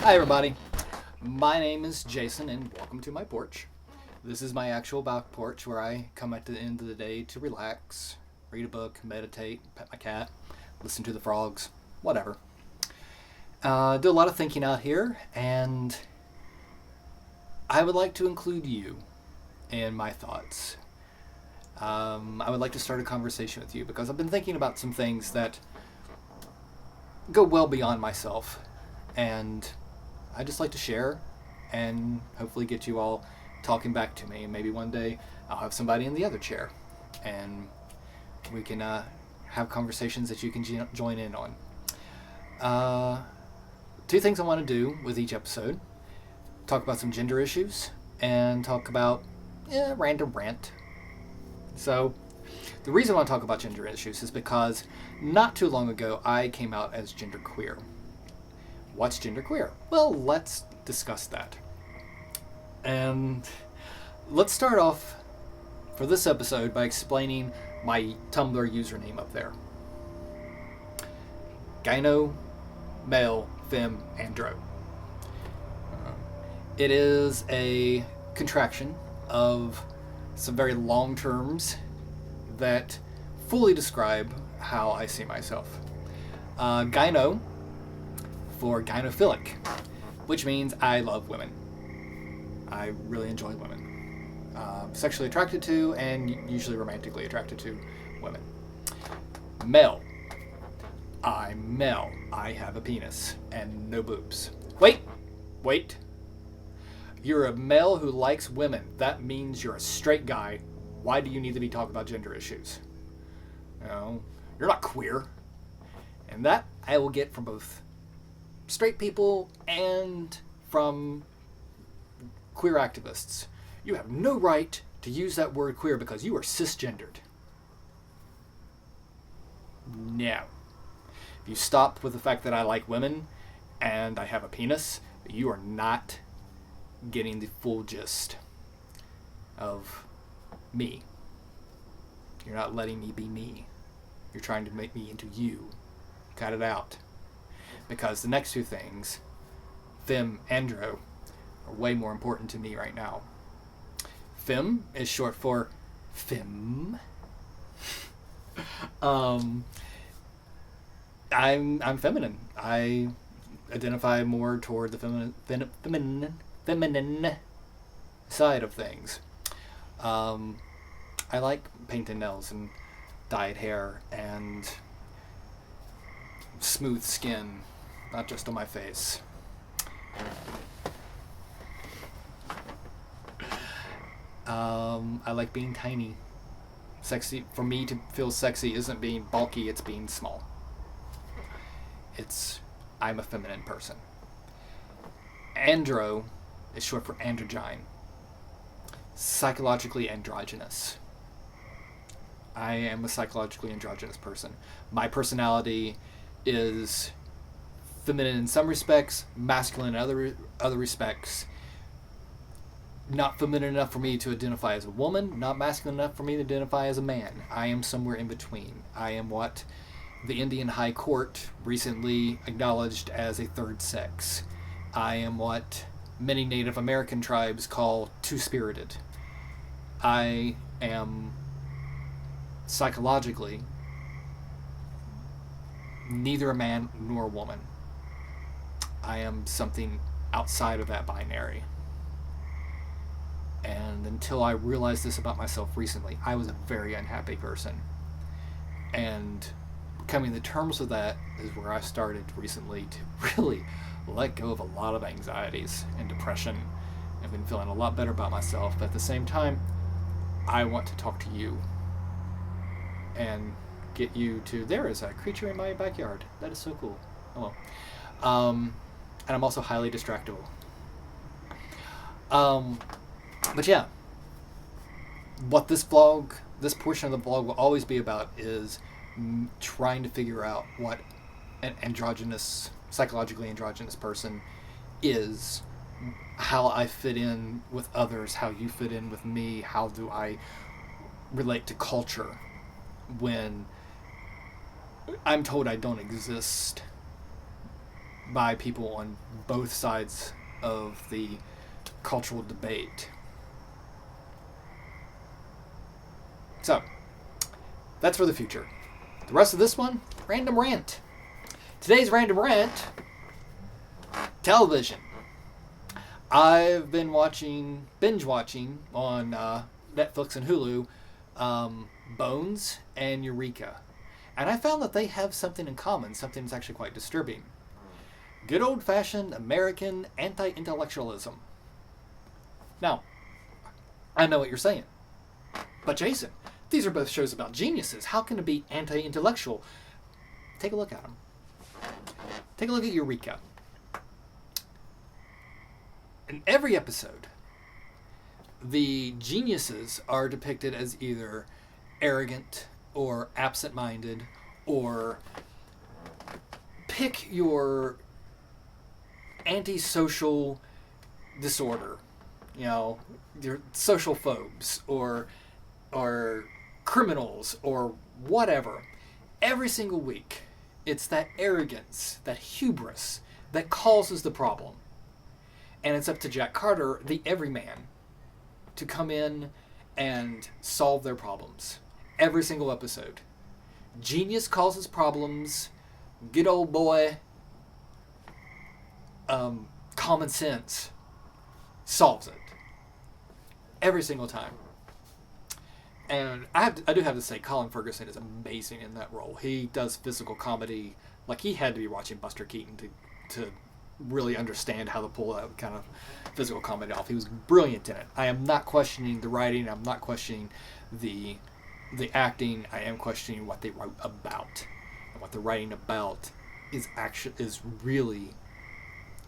Hi everybody, my name is Jason and welcome to My Porch. This is my actual back porch where I come at the end of the day to relax, read a book, meditate, pet my cat, listen to the frogs, whatever. Do a lot of thinking out here, and I would like to include you in my thoughts. I would like to start a conversation with you because I've been thinking about some things that go well beyond myself, and I just like to share and hopefully get you all talking back to me. Maybe one day I'll have somebody in the other chair and we can have conversations that you can join in on. Two things I want to do with each episode: talk about some gender issues and talk about random rant. So the reason I want to talk about gender issues is because not too long ago I came out as genderqueer. What's genderqueer? Well, let's discuss that. And let's start off for this episode by explaining my Tumblr username up there. Gyno, male, fem, andro. It is a contraction of some very long terms that fully describe how I see myself. Gyno for gynophilic, which means I love women. I really enjoy women. Sexually attracted to and usually romantically attracted to women. Male. I'm male. I have a penis and no boobs. Wait. You're a male who likes women. That means you're a straight guy. Why do you need to be talking about gender issues? No, you're not queer. And that I will get from both straight people and from queer activists. You have no right to use that word queer because you are cisgendered. Now, if you stop with the fact that I like women and I have a penis, you are not getting the full gist of me. You're not letting me be me. You're trying to make me into you. Cut it out. Because the next two things, fem, andro, are way more important to me right now. Fem is short for femme. I'm feminine. I identify more toward the feminine side of things. I like painted nails and dyed hair and smooth skin, not just on my face. I like being tiny. Sexy, for me to feel sexy isn't being bulky, it's being small. I'm a feminine person. Andro is short for androgyne. Psychologically androgynous. I am a psychologically androgynous person. My personality is feminine in some respects, masculine in other respects. Not feminine enough for me to identify as a woman, not masculine enough for me to identify as a man. I am somewhere in between. I am what the Indian High Court recently acknowledged as a third sex. I am what many Native American tribes call two-spirited. I am psychologically neither a man nor a woman. I am something outside of that binary. And until I realized this about myself recently, I was a very unhappy person. And coming to terms with that is where I started recently to really let go of a lot of anxieties and depression. I've been feeling a lot better about myself, but at the same time, I want to talk to you and get you to, there is a creature in my backyard. That is so cool. Oh well. And I'm also highly distractible. But yeah, what this portion of the vlog will always be about is trying to figure out what an androgynous, psychologically androgynous person is, how I fit in with others, how you fit in with me, how do I relate to culture when I'm told I don't exist by people on both sides of the cultural debate. So, that's for the future. The rest of this one, random rant. Today's random rant, television. I've been binge watching on Netflix and Hulu, Bones and Eureka. And I found that they have something in common, something that's actually quite disturbing. Good old-fashioned American anti-intellectualism. Now, I know what you're saying. But Jason, these are both shows about geniuses. How can it be anti-intellectual? Take a look at them. Take a look at Eureka. In every episode, the geniuses are depicted as either arrogant or absent-minded, or pick your antisocial disorder, your social phobes, or criminals, or whatever. Every single week, it's that arrogance, that hubris, that causes the problem. And it's up to Jack Carter, the everyman, to come in and solve their problems. Every single episode. Genius causes problems. Good old boy, common sense, solves it. Every single time. And I do have to say, Colin Ferguson is amazing in that role. He does physical comedy. Like, he had to be watching Buster Keaton to really understand how to pull that kind of physical comedy off. He was brilliant in it. I am not questioning the writing. I'm not questioning the acting. I am questioning what they wrote about. And what they're writing about is really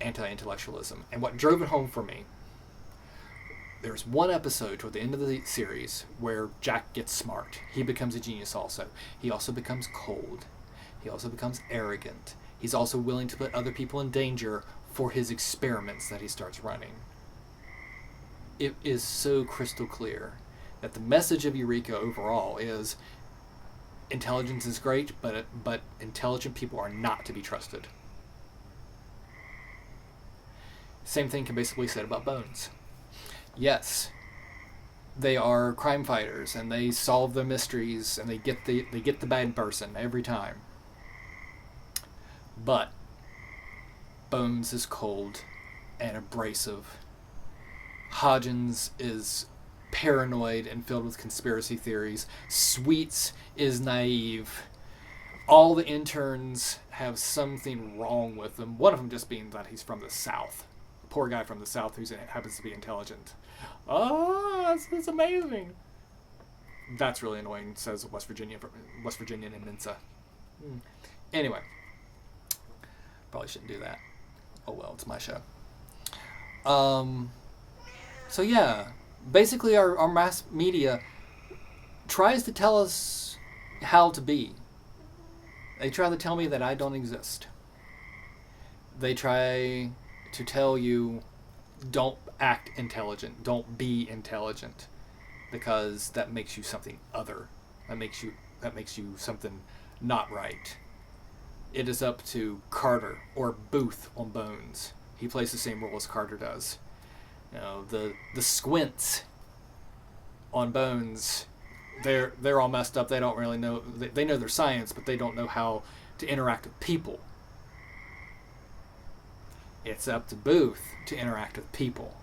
anti-intellectualism. And what drove it home for me, there's one episode toward the end of the series where Jack gets smart. He becomes a genius also. He also becomes cold. He also becomes arrogant. He's also willing to put other people in danger for his experiments that he starts running. It is so crystal clear that the message of Eureka overall is intelligence is great, but intelligent people are not to be trusted. Same thing can basically be said about Bones. Yes, they are crime fighters and they solve the mysteries and they get the bad person every time. But Bones is cold and abrasive. Hodgins is paranoid and filled with conspiracy theories. Sweets is naive. All the interns have something wrong with them. One of them just being that he's from the South. A poor guy from the South who happens to be intelligent. Oh, that's amazing. That's really annoying, says West Virginian in Mensa. Anyway. Probably shouldn't do that. Oh well, it's my show. So yeah, basically our mass media tries to tell us how to be. They try to tell me that I don't exist. They try to tell you, don't act intelligent, don't be intelligent, because that makes you something other. That makes you something not right. It is up to Carter or Booth on Bones. He plays the same role as Carter does. The squints on Bones, they're all messed up. They don't really know. They know their science, but they don't know how to interact with people. It's up to Booth to interact with people.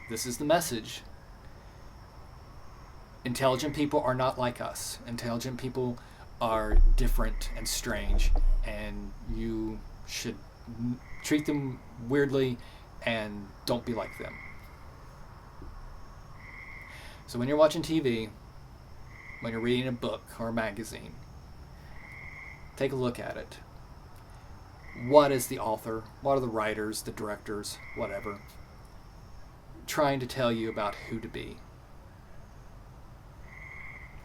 This is the message. Intelligent people are not like us. Intelligent people are different and strange, and you should treat them weirdly and don't be like them. So when you're watching TV, when you're reading a book or a magazine, take a look at it. What is the author, what are the writers, the directors, whatever, trying to tell you about who to be?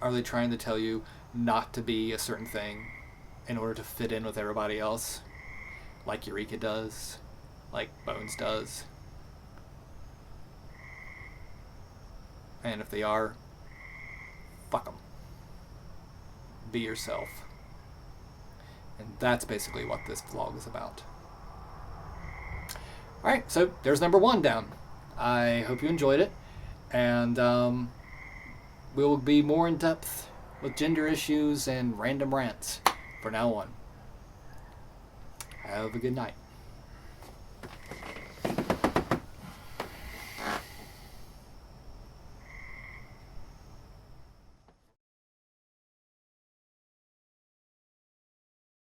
Are they trying to tell you not to be a certain thing in order to fit in with everybody else, like Eureka does, like Bones does? And if they are, fuck them. Be yourself. And that's basically what this vlog is about. Alright, so there's number 1 down. I hope you enjoyed it. And we'll be more in depth with gender issues and random rants from now on. Have a good night.